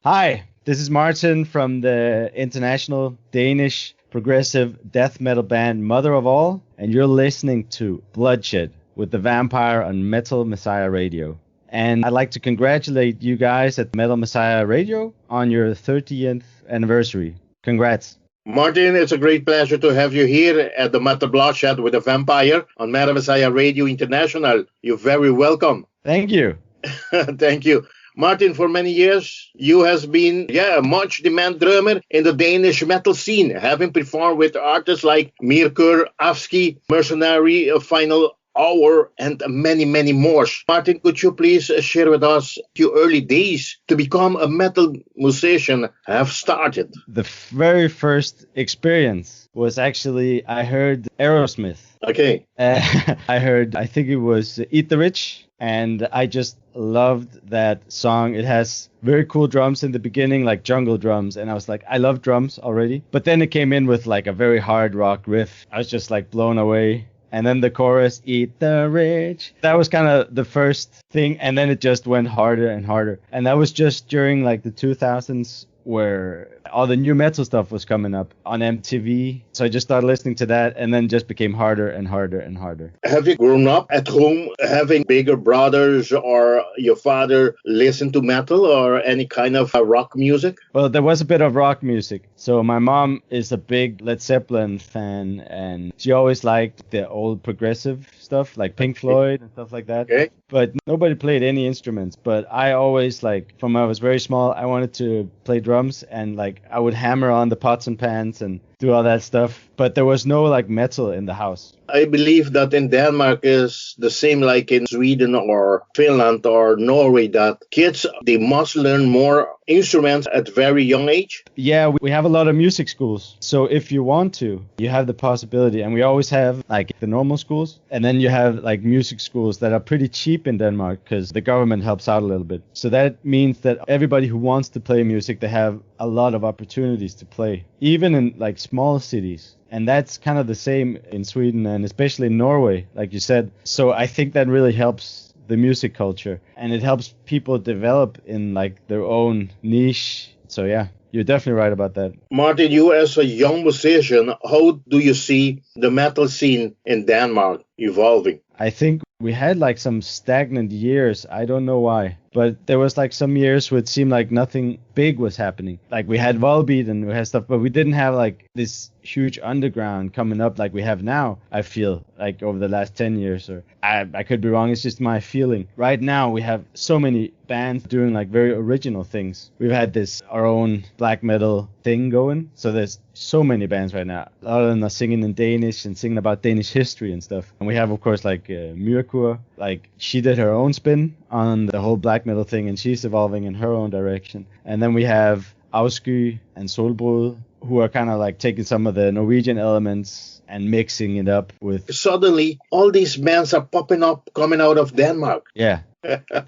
Hi, this is Martin from the international Danish progressive death metal band Mother of All, and you're listening to Bloodshed with the Vampire on Metal Messiah Radio. And I'd like to congratulate you guys at Metal Messiah Radio on your 30th anniversary. Congrats. Martin, it's a great pleasure to have you here at the Metal Bloodshed with the Vampire on Metal Messiah Radio International. You're very welcome. Thank you. Thank you. Martin, for many years, you has been a much demand drummer in the Danish metal scene, having performed with artists like Mirkur, Afski, Mercenary, Final Hour, and many, many more. Martin, could you please share with us your early days to become a metal musician have started? The very first experience was actually, I heard Aerosmith. Okay. I think it was Eat the Rich. And I just loved that song. It has very cool drums in the beginning, like jungle drums. And I was like, I love drums already. But then it came in with like a very hard rock riff. I was just like blown away. And then the chorus, Eat the Rich. That was kind of the first thing. And then it just went harder and harder. And that was just during like the 2000s where all the new metal stuff was coming up on MTV. So I just started listening to that and then just became harder and harder and harder. Have you grown up at home having bigger brothers or your father listen to metal or any kind of rock music? Well, there was a bit of rock music. So my mom is a big Led Zeppelin fan and she always liked the old progressive stuff like Pink Floyd and stuff like that. Okay. But nobody played any instruments. But I always from when I was very small, I wanted to play drums and I would hammer on the pots and pans and do all that stuff. But there was no metal in the house. I believe that in Denmark is the same like in Sweden or Finland or Norway, that kids, they must learn more instruments at very young age. Yeah, we have a lot of music schools. So if you want to, you have the possibility. And we always have the normal schools. And then you have music schools that are pretty cheap in Denmark because the government helps out a little bit. So that means that everybody who wants to play music, they have a lot of opportunities to play, even in small cities. And that's kind of the same in Sweden and especially in Norway, like you said. So I think that really helps the music culture and it helps people develop in their own niche. So yeah, you're definitely right about that. Martin, you as a young musician, how do you see the metal scene in Denmark evolving? I think we had some stagnant years. I don't know why. But there was some years where it seemed like nothing big was happening. We had Volbeat and we had stuff, but we didn't have this huge underground coming up like we have now, I feel, over the last 10 years. Or I could be wrong, it's just my feeling. Right now we have so many bands doing very original things. We've had our own black metal thing going. So there's so many bands right now. A lot of them are singing in Danish and singing about Danish history and stuff. And we have, of course, Mirkur. She did her own spin on the whole black metal thing and she's evolving in her own direction. And then we have Afsky and Solbrud, who are kind of taking some of the Norwegian elements and mixing it up with... Suddenly, all these bands are popping up, coming out of Denmark. Yeah.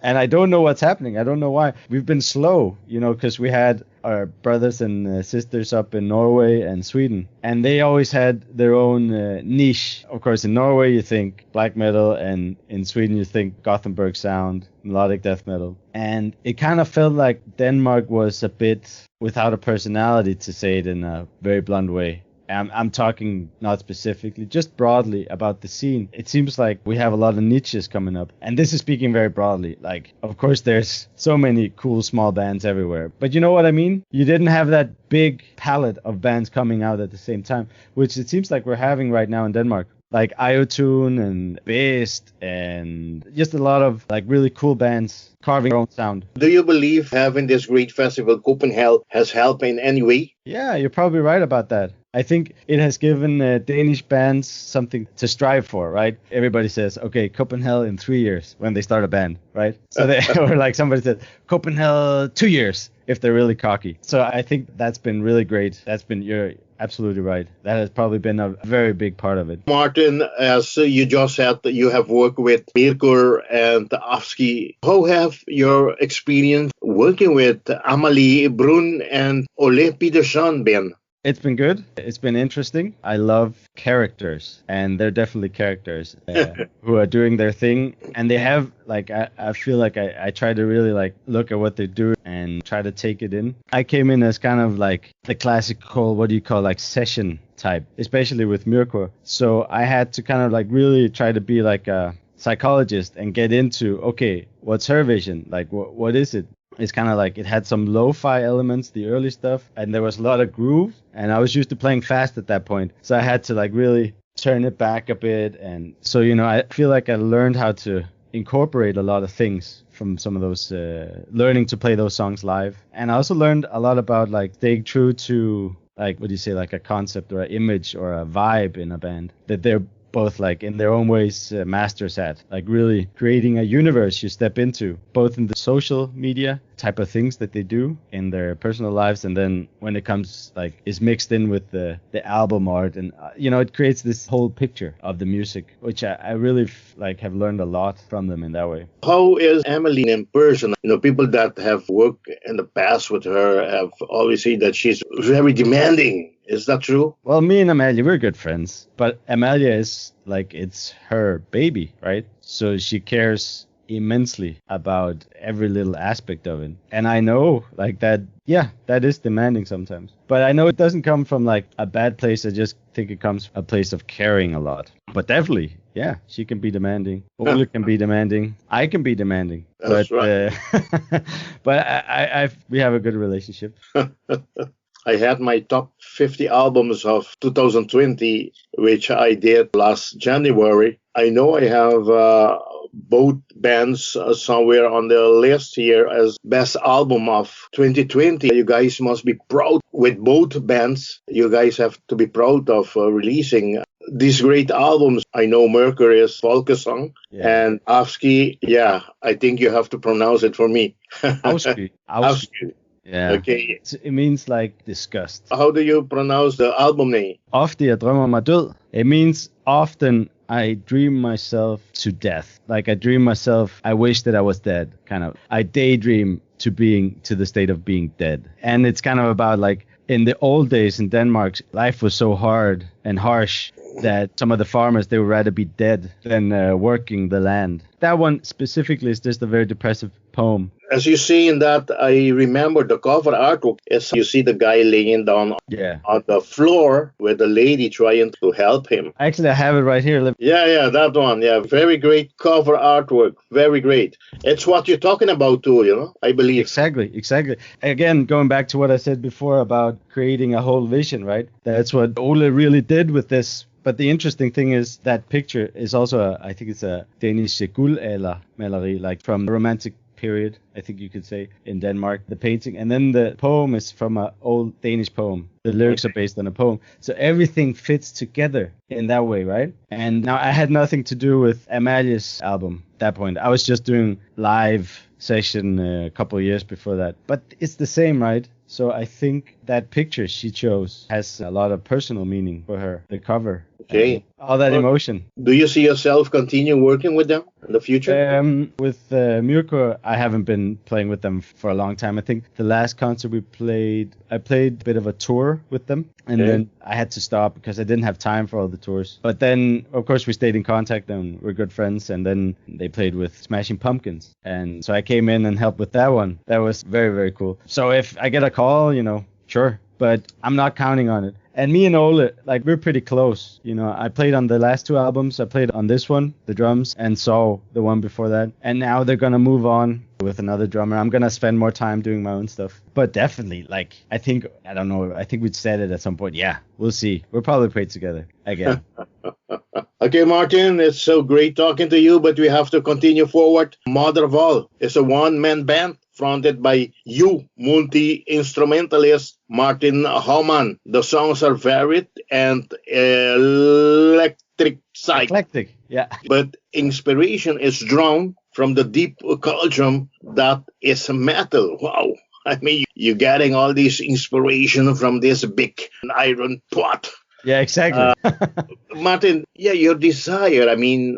And I don't know what's happening. I don't know why. We've been slow, because we had our brothers and sisters up in Norway and Sweden. And they always had their own niche. Of course, in Norway, you think black metal. And in Sweden, you think Gothenburg sound, melodic death metal. And it kind of felt like Denmark was a bit without a personality, to say it in a very blunt way. I'm talking not specifically, just broadly about the scene. It seems like we have a lot of niches coming up. And this is speaking very broadly. Of course, there's so many cool small bands everywhere. But you know what I mean? You didn't have that big palette of bands coming out at the same time, which it seems like we're having right now in Denmark. Iotune and Beast and just a lot of really cool bands carving their own sound. Do you believe having this great festival, Copenhagen, has helped in any way? Yeah, you're probably right about that. I think it has given Danish bands something to strive for, right? Everybody says, okay, Copenhagen in 3 years when they start a band, right? So they, or somebody said, Copenhagen 2 years if they're really cocky. So I think that's been really great. You're absolutely right. That has probably been a very big part of it. Martin, as you just said, you have worked with Mirkur and Afski. How have your experience working with Amalie Brun and Ole Peterson been? It's been good. It's been interesting. I love characters, and they're definitely characters who are doing their thing. And they have, like, I feel like I try to really, like, look at what they do and try to take it in. I came in as kind of like the classical, what do you call, like, session type, especially with Mirko. So I had to kind of, like, really try to be like a psychologist and get into, okay, what's her vision? Like, what is it? It's kind of like it had some lo-fi elements, the early stuff, and there was a lot of groove, and I was used to playing fast at that point. So I had to, like, really turn it back a bit. And so, you know, I feel like I learned how to incorporate a lot of things from some of those, learning to play those songs live. And I also learned a lot about, like, staying true to, like, what do you say, like a concept or an image or a vibe in a band that they're both, like, in their own ways, masters at, like, really creating a universe you step into, both in the social media type of things that they do in their personal lives, and then when it comes, like, is mixed in with the album art, and you know, it creates this whole picture of the music, which I really like have learned a lot from them in that way. How is Emily in person? You know, people that have worked in the past with her have always said that she's very demanding. Is that true? Well, me and Amalia, we're good friends, but Amalia is, like, it's her baby, right? So she cares immensely about every little aspect of it. And I know, like, that, yeah, that is demanding sometimes. But I know it doesn't come from, like, a bad place. I just think it comes from a place of caring a lot. But definitely, yeah, she can be demanding. Ole can be demanding. I can be demanding. That's right. But we have a good relationship. I had my top 50 albums of 2020, which I did last January. I know I have both bands somewhere on the list here as best album of 2020. You guys must be proud with both bands. You guys have to be proud of releasing these great albums. I know Mercury is Volkesong, and Afsky, yeah, I think you have to pronounce it for me. Afsky. Yeah. Okay. It means, like, disgust. How do you pronounce the album name? Ofte jeg drømmer mig død. It means often I dream myself to death. Like, I dream myself, I wish that I was dead, kind of. I daydream to the state of being dead. And it's kind of about, like, in the old days in Denmark, life was so hard and harsh that some of the farmers, they would rather be dead than working the land. That one specifically is just a very depressive poem. As you see in that, I remember the cover artwork is you see the guy laying down on the floor with the lady trying to help him. Actually, I have it right here. Yeah, that one. Yeah, very great cover artwork. Very great. It's what you're talking about too, you know, I believe. Exactly. Again, going back to what I said before about creating a whole vision, right? That's what Ole really did with this. But the interesting thing is that picture is also, I think it's a Danish guldaldermaleri, like from the Romantic period, I think you could say, in Denmark, the painting. And then the poem is from an old Danish poem. The lyrics are based on a poem. So everything fits together in that way, right? And now I had nothing to do with Amalia's album at that point. I was just doing live session a couple of years before that. But it's the same, right? So I think that picture she chose has a lot of personal meaning for her, the cover. Okay. All that emotion. Do you see yourself continue working with them in the future? With Mirko, I haven't been playing with them for a long time. I think the last concert I played a bit of a tour with them, and then I had to stop because I didn't have time for all the tours. But then, of course, we stayed in contact and we're good friends, and then they played with Smashing Pumpkins. And so I came in and helped with that one. That was very, very cool. So if I get a call, you know, sure, but I'm not counting on it. And me and Ole, like, we're pretty close. You know, I played on the last two albums. I played on this one, the drums, and saw the one before that. And now they're going to move on with another drummer. I'm going to spend more time doing my own stuff. But definitely, like, I think we'd said it at some point. Yeah, we'll see. We'll probably play together again. Okay, Martin, it's so great talking to you, but we have to continue forward. Mother of All is a one-man band fronted by you, multi-instrumentalist Martin Haumann. The songs are varied and electric side. Eclectic, yeah. But inspiration is drawn from the deep cauldron that is metal. Wow. I mean, you're getting all this inspiration from this big iron pot. Yeah, exactly. Martin, your desire,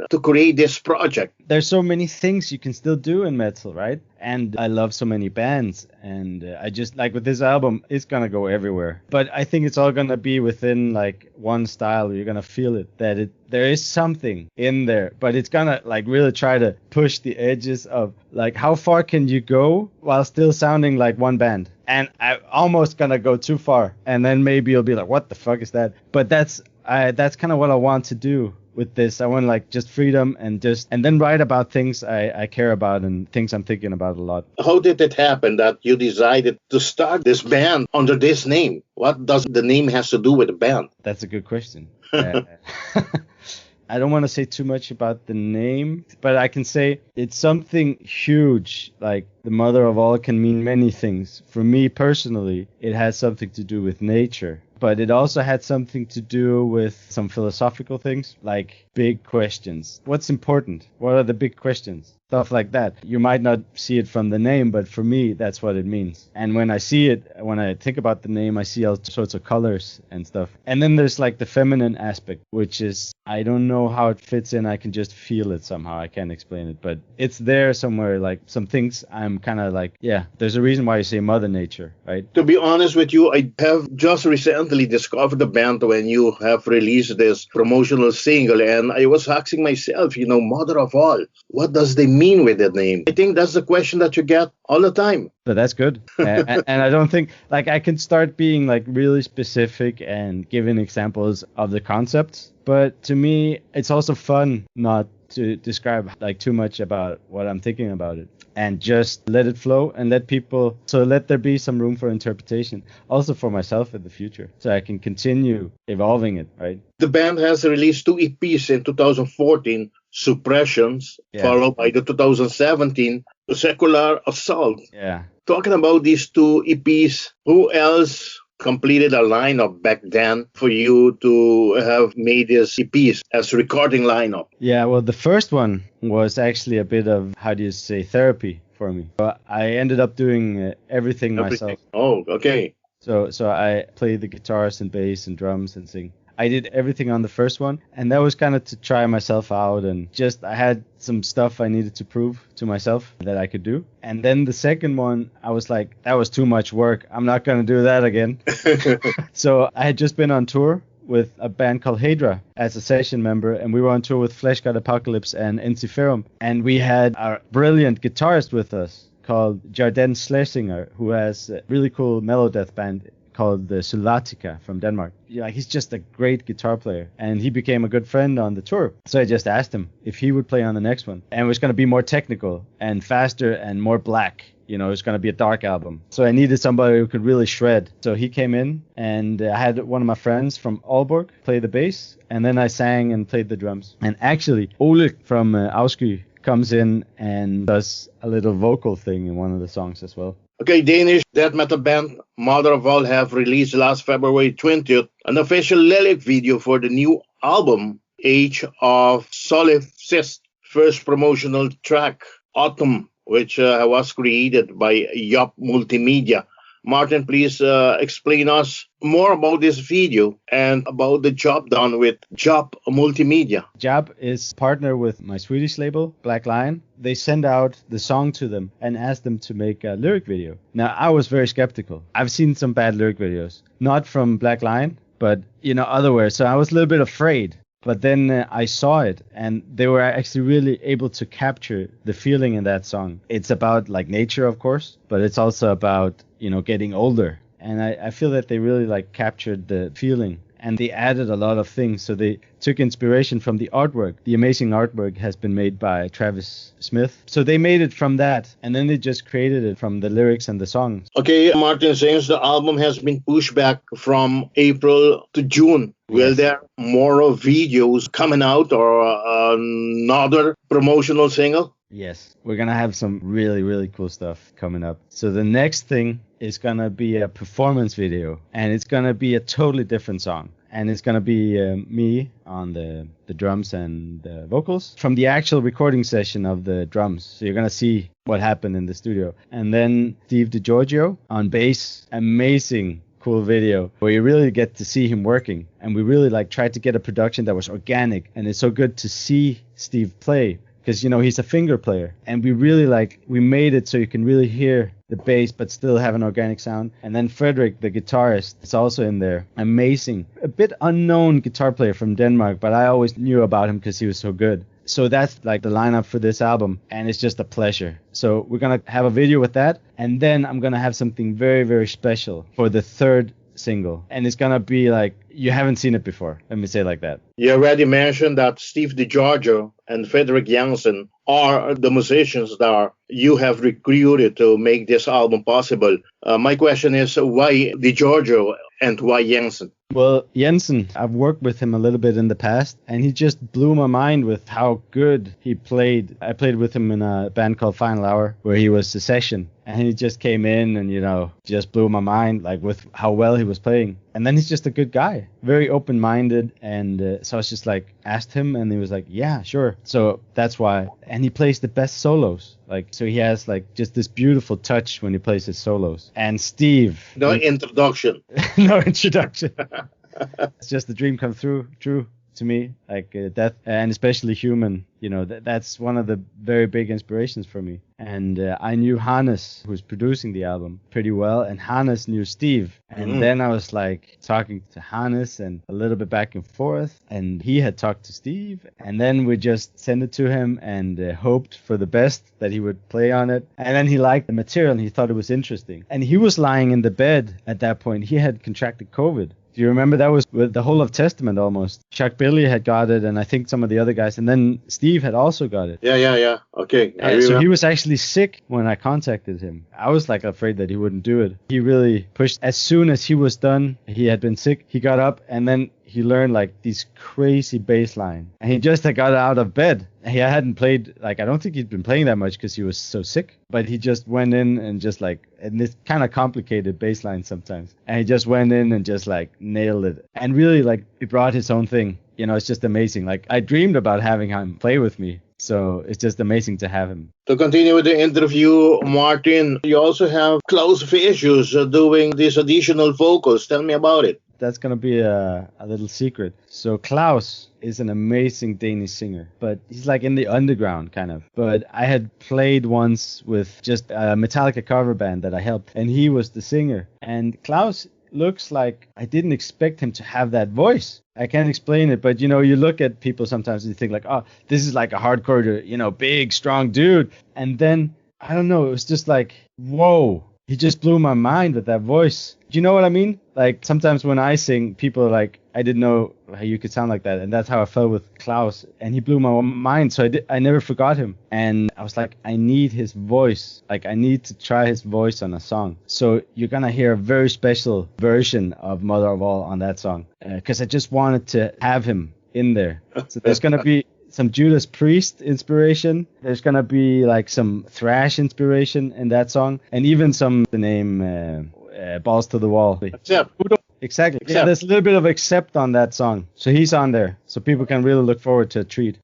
to create this project, there's so many things you can still do in metal, right? And I love so many bands, and I just like with this album, it's gonna go everywhere. But I think it's all gonna be within like one style. You're gonna feel it, that there is something in there, but it's gonna like really try to push the edges of like how far can you go while still sounding like one band. And I'm almost gonna go too far, and then maybe you'll be like, what the fuck is that? But that's kind of what I want to do with this. I want like just freedom and then write about things I care about and things I'm thinking about a lot. How did it happen that you decided to start this band under this name? What does the name has to do with the band? That's a good question. I don't want to say too much about the name, but I can say it's something huge. Like the mother of all can mean many things. For me personally, it has something to do with nature. But it also had something to do with some philosophical things, like big questions. What's important? What are the big questions? Stuff like that. You might not see it from the name, but for me, that's what it means. And when I see it, when I think about the name, I see all sorts of colors and stuff. And then there's like the feminine aspect, which is, I don't know how it fits in. I can just feel it somehow. I can't explain it, but it's there somewhere. Like some things I'm kind of like, yeah, there's a reason why you say Mother Nature, right? To be honest with you, I have just recently discovered the band when you have released this promotional single, and I was asking myself, Mother of All, what does they mean with that name? I think that's the question that you get all the time. So that's good. And I don't think like I can start being like really specific and giving examples of the concepts. But to me, it's also fun not to describe like too much about what I'm thinking about it, and just let it flow and let there be some room for interpretation, also for myself in the future, so I can continue evolving it, right? The band has released 2 EPs in 2014, Suppressions, followed by the 2017 Secular Assault. Yeah. Talking about these 2 EPs, who else completed a lineup back then for you to have made these EPs as recording lineup? Yeah, well, the first one was actually a bit of, how do you say, therapy for me. But I ended up doing everything myself. Oh, okay. So I played the guitars and bass and drums and sing. I did everything on the first one, and that was kind of to try myself out, and just I had some stuff I needed to prove to myself that I could do. And then the second one, I was like, that was too much work. I'm not going to do that again. So I had just been on tour with a band called Hydra as a session member, and we were on tour with Flesh God Apocalypse and Ensiferum, and we had our brilliant guitarist with us called Jarden Schlesinger, who has a really cool mellow death band called the Sulatica from Denmark. Yeah, he's just a great guitar player, and he became a good friend on the tour. So I just asked him if he would play on the next one, and it was going to be more technical and faster and more black. It was going to be a dark album. So I needed somebody who could really shred. So he came in, and I had one of my friends from Aalborg play the bass, and then I sang and played the drums. And actually, Ole from Afsky comes in and does a little vocal thing in one of the songs as well. Okay, Danish death metal band Mother of All have released last February 20th an official lyric video for the new album, Age of Solipsist, first promotional track, Autumn, which was created by Yup Multimedia. Martin, please explain us more about this video and about the job done with Job Multimedia. Job is partner with my Swedish label, Black Lion. They send out the song to them and ask them to make a lyric video. Now, I was very skeptical. I've seen some bad lyric videos, not from Black Lion, but otherwhere. So I was a little bit afraid. But then I saw it, and they were actually really able to capture the feeling in that song. It's about like nature, of course, but it's also about, getting older. And I feel that they really captured the feeling, and they added a lot of things. So they took inspiration from the artwork. The amazing artwork has been made by Travis Smith. So they made it from that, and then they just created it from the lyrics and the songs. Okay, Martin, since the album has been pushed back from April to June, will there more videos coming out or another promotional single? Yes, we're going to have some really, really cool stuff coming up. So the next thing is going to be a performance video, and it's going to be a totally different song. And it's going to be me on the drums and the vocals from the actual recording session of the drums. So you're going to see what happened in the studio. And then Steve Giorgio on bass. Amazing, cool video where you really get to see him working. And we really tried to get a production that was organic. And it's so good to see Steve play, because, you know, he's a finger player. And we really we made it so you can really hear the bass but still have an organic sound. And then Frederik, the guitarist, is also in there. Amazing. A bit unknown guitar player from Denmark, but I always knew about him because he was so good. So that's like the lineup for this album, and it's just a pleasure. So we're going to have a video with that, and then I'm going to have something very, very special for the third single. And it's going to be like, you haven't seen it before. Let me say it like that. You already mentioned that Steve Giorgio and Frederik Jensen are the musicians that you have recruited to make this album possible. My question is, why Giorgio and why Jensen? Well, Jensen, I've worked with him a little bit in the past, and he just blew my mind with how good he played. I played with him in a band called Final Hour, where he was the session, and he just came in and, you know, just blew my mind, like, with how well he was playing. And then he's just a good guy, very open-minded, and so I was just like, asked him, and he was like, yeah, sure. So that's why. And he plays the best solos. Like, so he has like just this beautiful touch when he plays his solos. And Steve. No introduction. No introduction. It's just a dream come true to me, like death, and especially Human. You know, that's one of the very big inspirations for me. And I knew Hannes, who's producing the album, pretty well, and Hannes knew Steve. And then I was like talking to Hannes and a little bit back and forth, and he had talked to Steve, and then we just sent it to him and hoped for the best that he would play on it. And then he liked the material and he thought it was interesting. And he was lying in the bed at that point. He had contracted COVID. Do you remember that was with the whole of Testament almost? Chuck Billy had got it, and I think some of the other guys, and then Steve had also got it. Yeah. Okay. So he was actually sick when I contacted him. I was like afraid that he wouldn't do it. He really pushed. As soon as he was done, he had been sick. He got up, and then he learned like these crazy bass line. And he just got out of bed. He hadn't played, like, I don't think he'd been playing that much because he was so sick. But he just went in and just like, and it's kind of complicated bass line sometimes. And he just went in and just like nailed it. And really like, he brought his own thing. You know, it's just amazing. Like, I dreamed about having him play with me. So it's just amazing to have him. To continue with the interview, Martin, you also have Clausvicious doing these additional vocals. Tell me about it. That's going to be a little secret. So Klaus is an amazing Danish singer, but he's like in the underground kind of. But I had played once with just a Metallica cover band that I helped, and he was the singer. And Klaus looks like, I didn't expect him to have that voice. I can't explain it, but, you know, you look at people sometimes and you think like, oh, this is like a hardcore, you know, big, strong dude. And then, I don't know, it was just like, whoa. He just blew my mind with that voice. Do you know what I mean? Like, sometimes when I sing, people are like, I didn't know how you could sound like that. And that's how I felt with Klaus. And he blew my mind. So I never forgot him. And I was like, I need his voice. Like, I need to try his voice on a song. So you're going to hear a very special version of Mother of All on that song. Because I just wanted to have him in there. So there's going to be some Judas Priest inspiration. There's going to be like some thrash inspiration in that song. And even the name Balls to the Wall. Exactly. Yeah, there's a little bit of Accept on that song. So he's on there. So people can really look forward to a treat.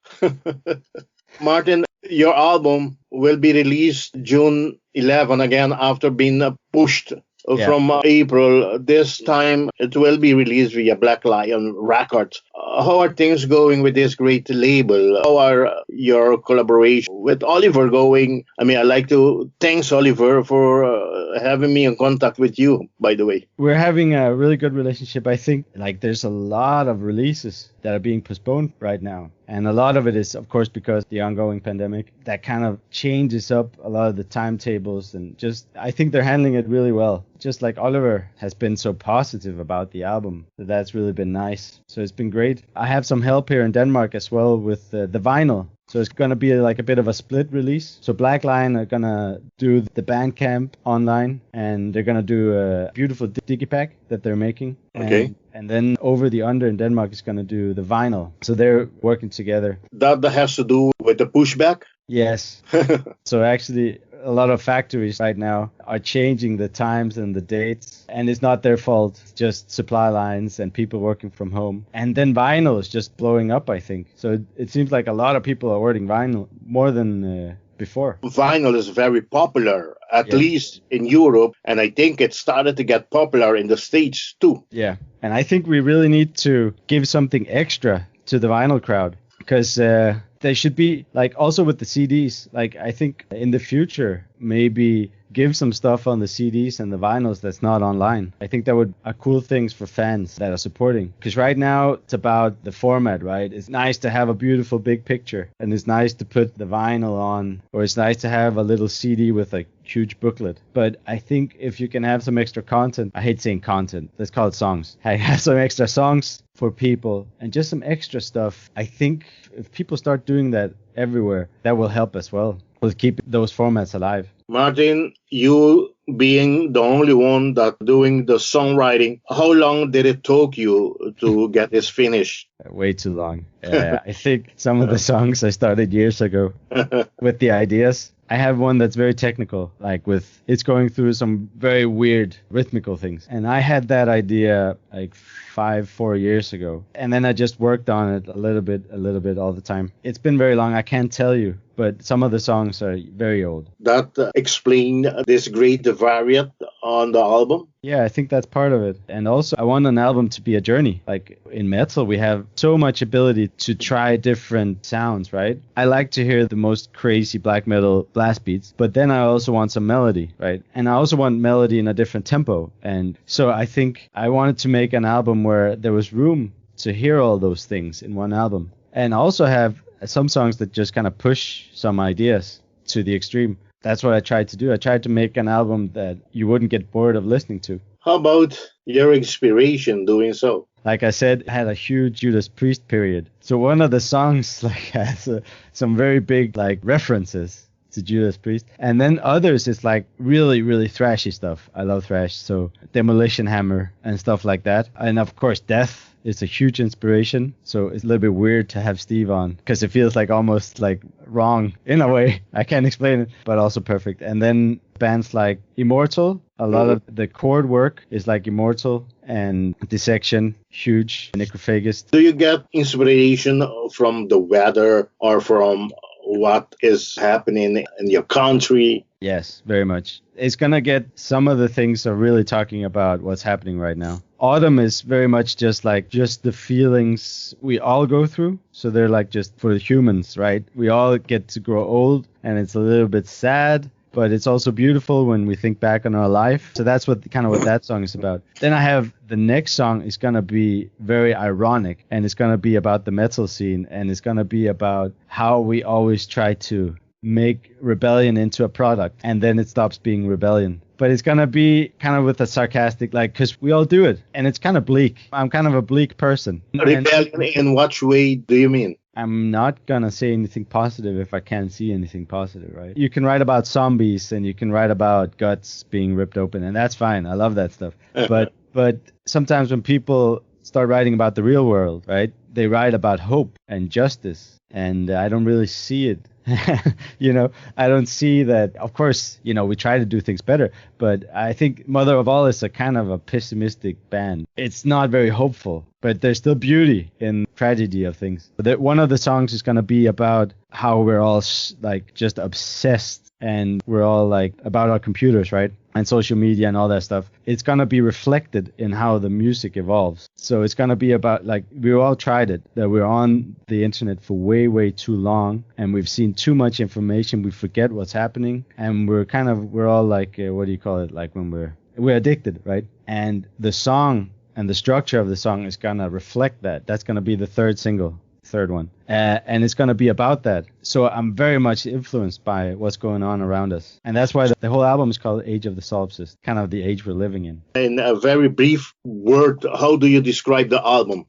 Martin, your album will be released June 11 again after being pushed from April. This time it will be released via Black Lion Records. How are things going with this great label? How are your collaboration with Oliver going? I mean, I'd like to thank Oliver for having me in contact with you, by the way. We're having a really good relationship. I think like there's a lot of releases that are being postponed right now. And a lot of it is, of course, because the ongoing pandemic that kind of changes up a lot of the timetables, and just I think they're handling it really well. Just like Oliver has been so positive about the album, that's really been nice. So it's been great. I have some help here in Denmark as well with the vinyl. So it's going to be like a bit of a split release. So Black Lion are going to do the Bandcamp online, and they're going to do a beautiful digipack that they're making. Okay. And then Over the Under in Denmark is going to do the vinyl. So they're working together. That has to do with the pushback? Yes. So actually, a lot of factories right now are changing the times and the dates, and it's not their fault. It's just supply lines and people working from home. And then vinyl is just blowing up, I think. So it seems like a lot of people are ordering vinyl more than before. Vinyl is very popular, at least in Europe, and I think it started to get popular in the States too. Yeah, and I think we really need to give something extra to the vinyl crowd, because They should be like also with the CDs. Like I think in the future, maybe give some stuff on the CDs and the vinyls that's not online. I think that would are cool things for fans that are supporting. Because right now it's about the format, right? It's nice to have a beautiful big picture, and it's nice to put the vinyl on, or it's nice to have a little CD with a huge booklet. But I think if you can have some extra content, I hate saying content, let's call it songs. Have some extra songs for people and just some extra stuff. I think if people start doing that everywhere, that will help as well. We'll keep those formats alive. Martin, you being the only one that doing the songwriting, how long did it take you to get this finished? Way too long. I think some of the songs I started years ago with the ideas. I have one that's very technical, like it's going through some very weird rhythmical things. And I had that idea like 4 years ago. And then I just worked on it a little bit all the time. It's been very long. I can't tell you, but some of the songs are very old. That explain this great variant on the album? Yeah, I think that's part of it. And also, I want an album to be a journey. Like in metal, we have so much ability to try different sounds, right? I like to hear the most crazy black metal blast beats, but then I also want some melody, right? And I also want melody in a different tempo. And so I think I wanted to make an album where there was room to hear all those things in one album. And also have some songs that just kind of push some ideas to the extreme. That's what I tried to do. I tried to make an album that you wouldn't get bored of listening to. How about your inspiration doing so? Like I said, I had a huge Judas Priest period. So one of the songs has some very big references to Judas Priest. And then others is really, really thrashy stuff. I love thrash. So Demolition Hammer and stuff like that. And of course, Death is a huge inspiration. So it's a little bit weird to have Steve on because it feels almost wrong in a way. I can't explain it, but also perfect. And then bands like Immortal, a lot of the chord work is like Immortal and Dissection, huge, Necrophagist. Do you get inspiration from the weather or from what is happening in your country? Yes, very much. It's going to get some of the things are really talking about what's happening right now. Autumn is very much just the feelings we all go through. So they're just for the humans, right? We all get to grow old and it's a little bit sad, but it's also beautiful when we think back on our life. So that's what that song is about. Then I have the next song is going to be very ironic, and it's going to be about the metal scene, and it's going to be about how we always try to make rebellion into a product, and then it stops being rebellion. But it's going to be kind of with a sarcastic, because we all do it, and it's kind of bleak. I'm kind of a bleak person. Rebellion in what way do you mean? I'm not going to say anything positive if I can't see anything positive, right? You can write about zombies and you can write about guts being ripped open, and that's fine. I love that stuff. But sometimes when people start writing about the real world, right, they write about hope and justice, and I don't really see it. I don't see that. Of course, we try to do things better, but I think Mother of All is a kind of a pessimistic band. It's not very hopeful, but there's still beauty in tragedy of things. But one of the songs is going to be about how we're all just obsessed, and we're all about our computers, right? And social media and all that stuff. It's going to be reflected in how the music evolves. So it's going to be about we all tried it, that we're on the internet for way, way too long, and we've seen too much information. We forget what's happening, and we're all what do you call it? When we're addicted, right? And the song and the structure of the song is going to reflect that. That's going to be the third one. And it's going to be about that. So I'm very much influenced by what's going on around us. And that's why the whole album is called Age of the Solipsist, kind of the age we're living in. In a very brief word, how do you describe the album?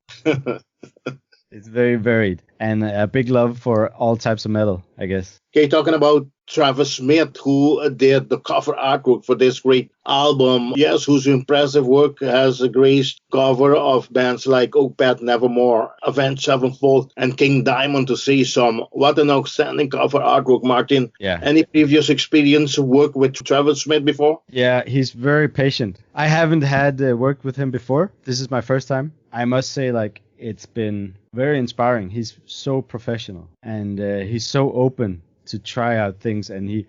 It's very varied and a big love for all types of metal, I guess. Okay, talking about Travis Smith, who did the cover artwork for this great album. Yes, whose impressive work has graced cover of bands like Opeth, Nevermore, Avenged Sevenfold, and King Diamond, to say some. What an outstanding cover artwork, Martin. Yeah. Any previous experience work with Travis Smith before? Yeah, he's very patient. I haven't had worked with him before. This is my first time. I must say, it's been very inspiring. He's so professional, and he's so open to try out things, and he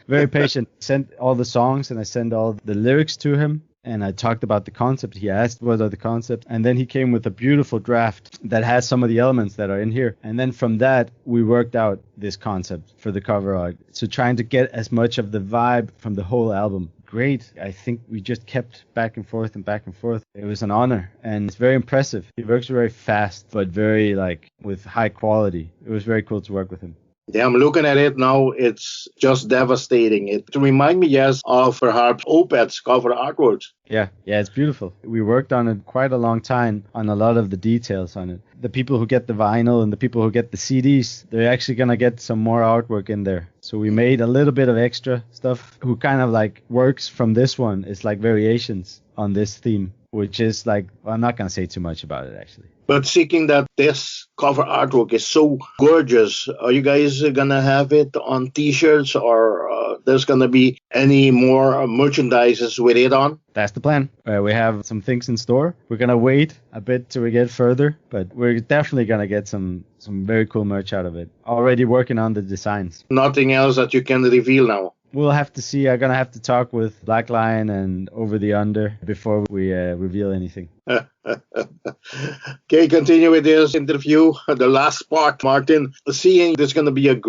very patient. Sent all the songs and I sent all the lyrics to him, and I talked about the concept. He asked what are the concepts, and then he came with a beautiful draft that has some of the elements that are in here. And then from that, we worked out this concept for the cover art. So trying to get as much of the vibe from the whole album. Great. I think we just kept back and forth and back and forth. It was an honor, and it's very impressive. He works very fast, but very with high quality. It was very cool to work with him. Yeah, I'm looking at it now. It's just devastating. It reminds me, yes, of perhaps Opeth's cover artworks. Yeah, it's beautiful. We worked on it quite a long time on a lot of the details on it. The people who get the vinyl and the people who get the CDs, they're actually going to get some more artwork in there. So we made a little bit of extra stuff who kind of works from this one. It's like variations on this theme, which is I'm not going to say too much about it actually. But seeing that this cover artwork is so gorgeous, are you guys going to have it on T-shirts or there's going to be any more merchandises with it on? That's the plan. We have some things in store. We're going to wait a bit till we get further, but we're definitely going to get some very cool merch out of it. Already working on the designs. Nothing else that you can reveal now? We'll have to see. I'm going to have to talk with Black Lion and Over the Under before we reveal anything. Okay, continue with this interview. The last part, Martin. Seeing there's going to be a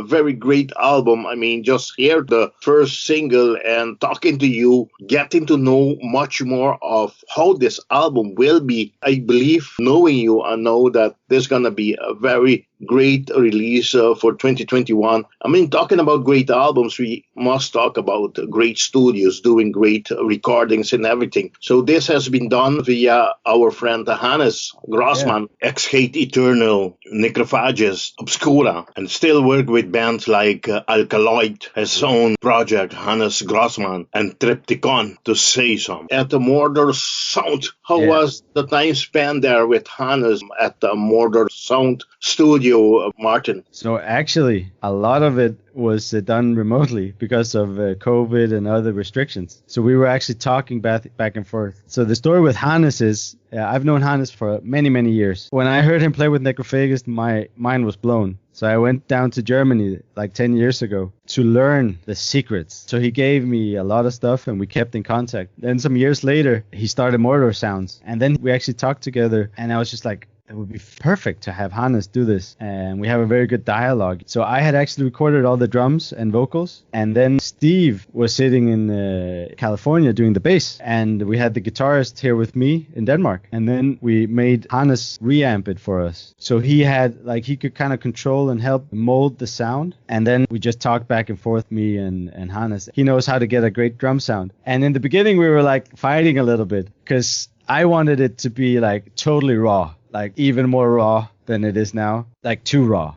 very great album. I mean, just hear the first single and talking to you, getting to know much more of how this album will be. I believe, knowing you, I know that there's going to be a very great release for 2021. I mean, talking about great albums, we must talk about great studios doing great recordings and everything. So this has been done via our friend Hannes Grossman, ex-Hate Eternal, Necrophagus, Obscura, and still work with bands like Alkaloid, his own project, Hannes Grossman, and Triptychon, to say some. At the Mordor Sound, how was the time spent there with Hannes at the Mordor Sound studio, Martin? So actually, a lot of it was done remotely because of COVID and other restrictions. So we were actually talking back and forth. So the story with Hannes is, I've known Hannes for many, many years. When I heard him play with Necrophagus, my mind was blown. So I went down to Germany 10 years ago to learn the secrets. So he gave me a lot of stuff and we kept in contact. Then some years later, he started Mordor Sounds. And then we actually talked together and I was just like, it would be perfect to have Hannes do this. And we have a very good dialogue. So I had actually recorded all the drums and vocals. And then Steve was sitting in California doing the bass. And we had the guitarist here with me in Denmark. And then we made Hannes reamp it for us. So he had, he could kind of control and help mold the sound. And then we just talked back and forth, me and Hannes. He knows how to get a great drum sound. And in the beginning, we were fighting a little bit because I wanted it to be totally raw. Even more raw than it is now, too raw.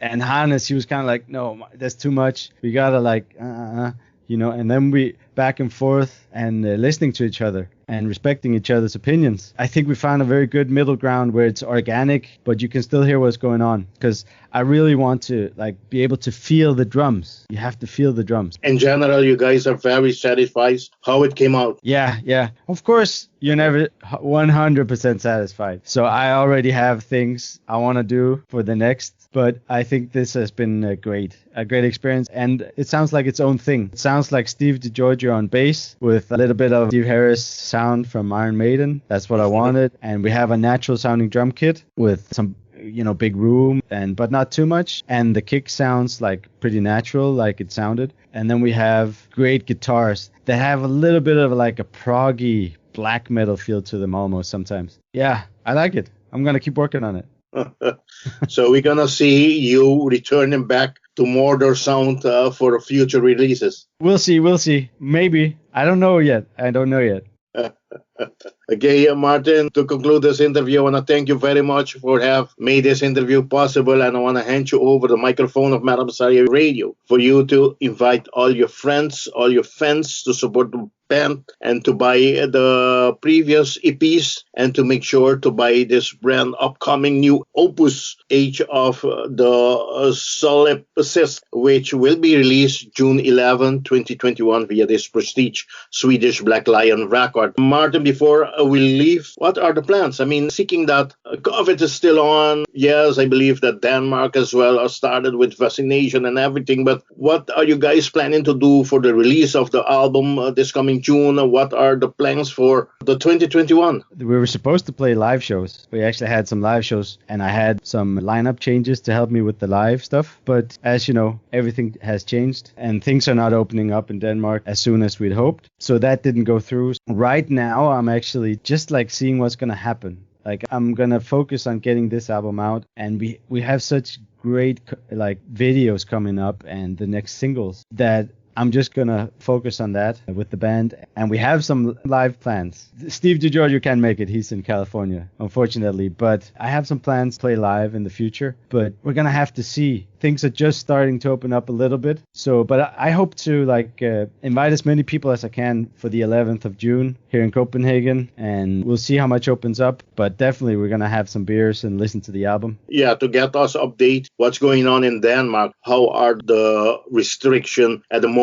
And Hannes, he was kind of no, that's too much. We gotta and then we back and forth and listening to each other and respecting each other's opinions. I think we found a very good middle ground where it's organic, but you can still hear what's going on because I really want to be able to feel the drums. You have to feel the drums. In general, you guys are very satisfied how it came out. Yeah. Of course, you're never 100% satisfied. So I already have things I want to do for the next, but I think this has been a great experience. And it sounds like its own thing. It sounds like Steve Giorgio on bass with a little bit of Steve Harris sound from Iron Maiden. That's what I wanted. And we have a natural sounding drum kit with some big room but not too much, and the kick sounds pretty natural it sounded. And then we have great guitars that have a little bit of a proggy black metal feel to them almost sometimes. Yeah, I like it. I'm gonna keep working on it. So we're gonna see you returning back to Mordor Sound for future releases. We'll see. Maybe. I don't know yet. Okay, Martin, to conclude this interview, I want to thank you very much for have made this interview possible, and I want to hand you over the microphone of Madame Saria Radio for you to invite all your friends, all your fans to support the band and to buy the previous EPs and to make sure to buy this brand upcoming new opus Age of the Solipsist, which will be released June 11, 2021 via this prestige Swedish Black Lion record. Martin, before we leave, what are the plans? I mean, seeing that COVID is still on, yes, I believe that Denmark as well has started with vaccination and everything, but what are you guys planning to do for the release of the album this coming in June. What are the plans for the 2021? We were supposed to play live shows. We actually had some live shows, and I had some lineup changes to help me with the live stuff. But as you know, everything has changed, and things are not opening up in Denmark as soon as we'd hoped. So that didn't go through. Right now, I'm actually just like seeing what's going to happen. Like, I'm going to focus on getting this album out, and we have such great like videos coming up and the next singles that I'm just going to focus on that with the band. And we have some live plans. Steve Giorgio can't make it. He's in California, unfortunately. But I have some plans to play live in the future. But we're going to have to see. Things are just starting to open up a little bit. So, but I hope to invite as many people as I can for the 11th of June here in Copenhagen. And we'll see how much opens up. But definitely we're going to have some beers and listen to the album. Yeah, to get us update what's going on in Denmark. How are the restrictions at the moment?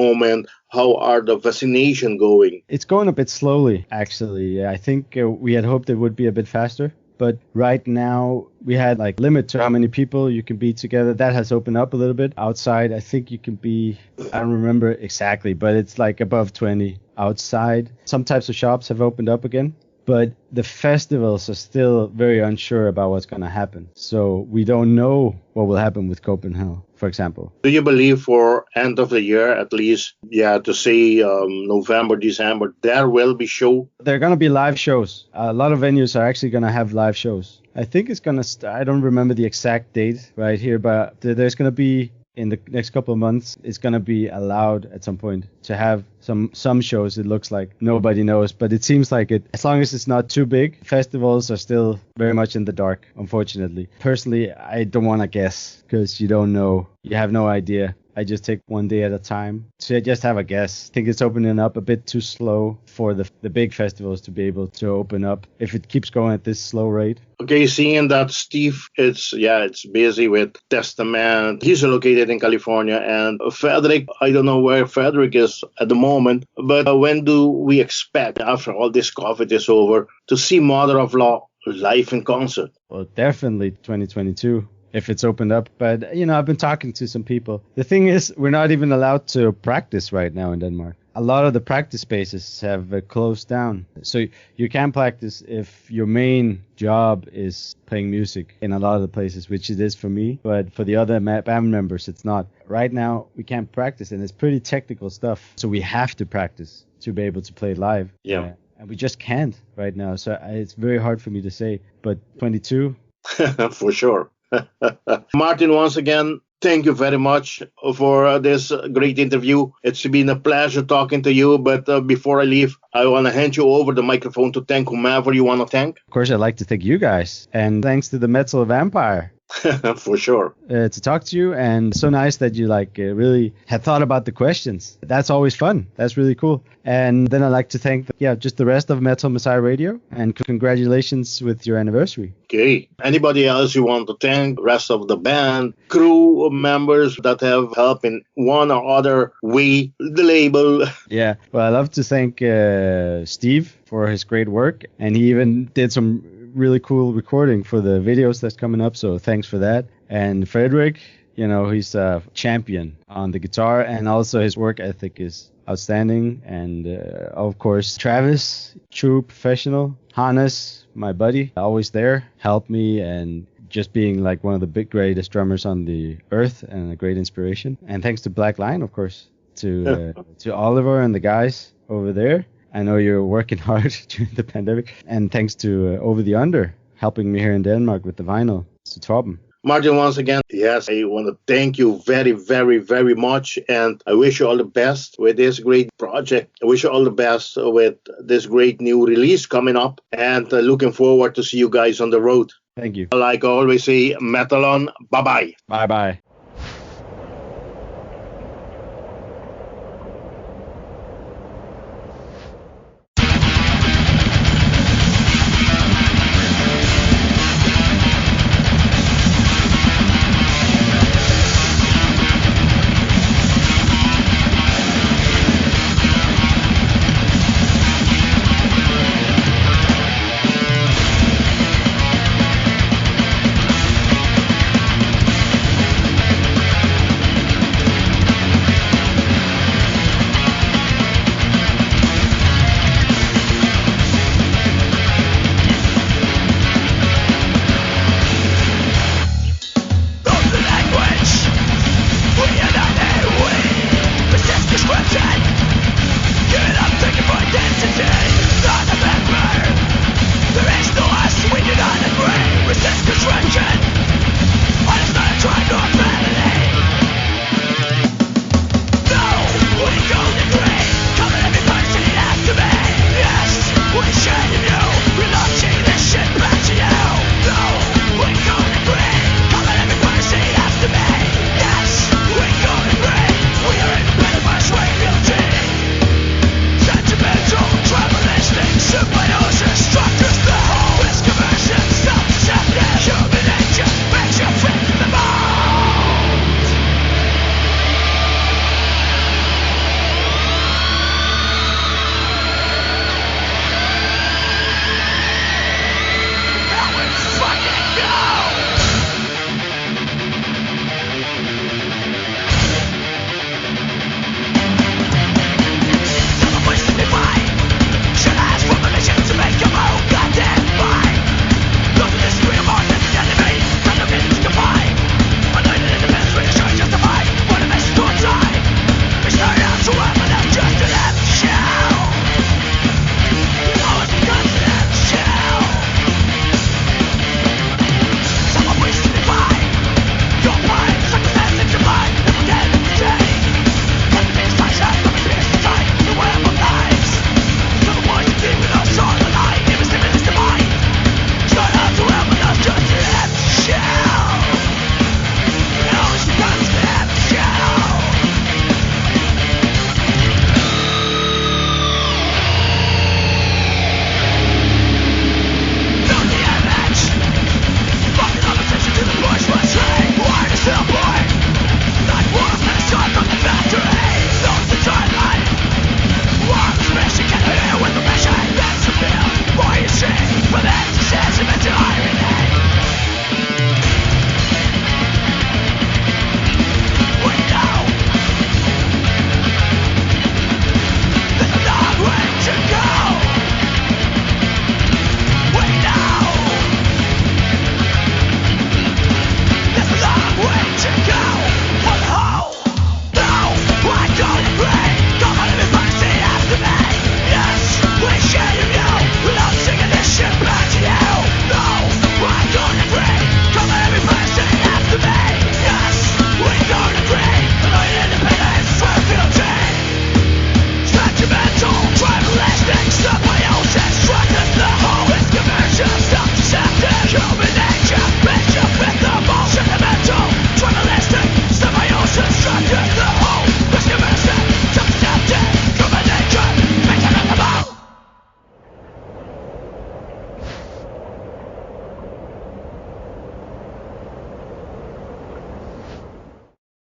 How are the vaccination going? It's going a bit slowly, actually. I think we had hoped it would be a bit faster. But right now, we had like limit to how many people you can be together. That has opened up a little bit. Outside, I think you can be, I don't remember exactly, but it's like above 20 outside. Some types of shops have opened up again. But the festivals are still very unsure about what's going to happen. So we don't know what will happen with Copenhagen, for example. Do you believe for end of the year, at least, to say November, December, there will be show? There are going to be live shows. A lot of venues are actually going to have live shows. I think it's going to I don't remember the exact date right here, but there's going to be, in the next couple of months, it's going to be allowed at some point to have some shows. It looks like nobody knows, but it seems like it, as long as it's not too big. Festivals are still very much in the dark, unfortunately. Personally, I don't want to guess because you don't know. You have no idea. I just take one day at a time to just have a guess. I think it's opening up a bit too slow for the big festivals to be able to open up if it keeps going at this slow rate. Okay, seeing that Steve, it's busy with Testament. He's located in California. And Frederik, I don't know where Frederik is at the moment, but when do we expect, after all this COVID is over, to see Mother of Law live in concert? Well, definitely 2022. If it's opened up. But, I've been talking to some people. The thing is, we're not even allowed to practice right now in Denmark. A lot of the practice spaces have closed down. So you can practice if your main job is playing music in a lot of the places, which it is for me. But for the other band members, it's not. Right now, we can't practice, and it's pretty technical stuff. So we have to practice to be able to play live. Yeah. And we just can't right now. So it's very hard for me to say. But 22? For sure. Martin, once again, thank you very much for this great interview. It's been a pleasure talking to you. But before I leave, I want to hand you over the microphone to thank whomever you want to thank. Of course, I'd like to thank you guys. And thanks to the Metal Vampire. For sure. To talk to you, and so nice that you really had thought about the questions. That's always fun. That's really cool. And then I'd like to thank just the rest of Metal Messiah Radio, and congratulations with your anniversary. Okay. Anybody else you want to thank? Rest of the band, crew members that have helped in one or other way, the label. Yeah. Well, I love to thank Steve for his great work, and he even did some really cool recording for the videos that's coming up, so thanks for that. And Frederik, he's a champion on the guitar, and also his work ethic is outstanding. And of course, Travis, true professional. Hannes, my buddy, always there, helped me, and just being like one of the greatest drummers on the earth and a great inspiration. And thanks to Black Lion, of course, to Oliver and the guys over there. I know you're working hard during the pandemic. And thanks to Over the Under, helping me here in Denmark with the vinyl. So Torben. Martin, once again, yes, I want to thank you very, very, very much. And I wish you all the best with this great project. I wish you all the best with this great new release coming up. And looking forward to see you guys on the road. Thank you. Like I always say, metal on. Bye-bye. Bye-bye.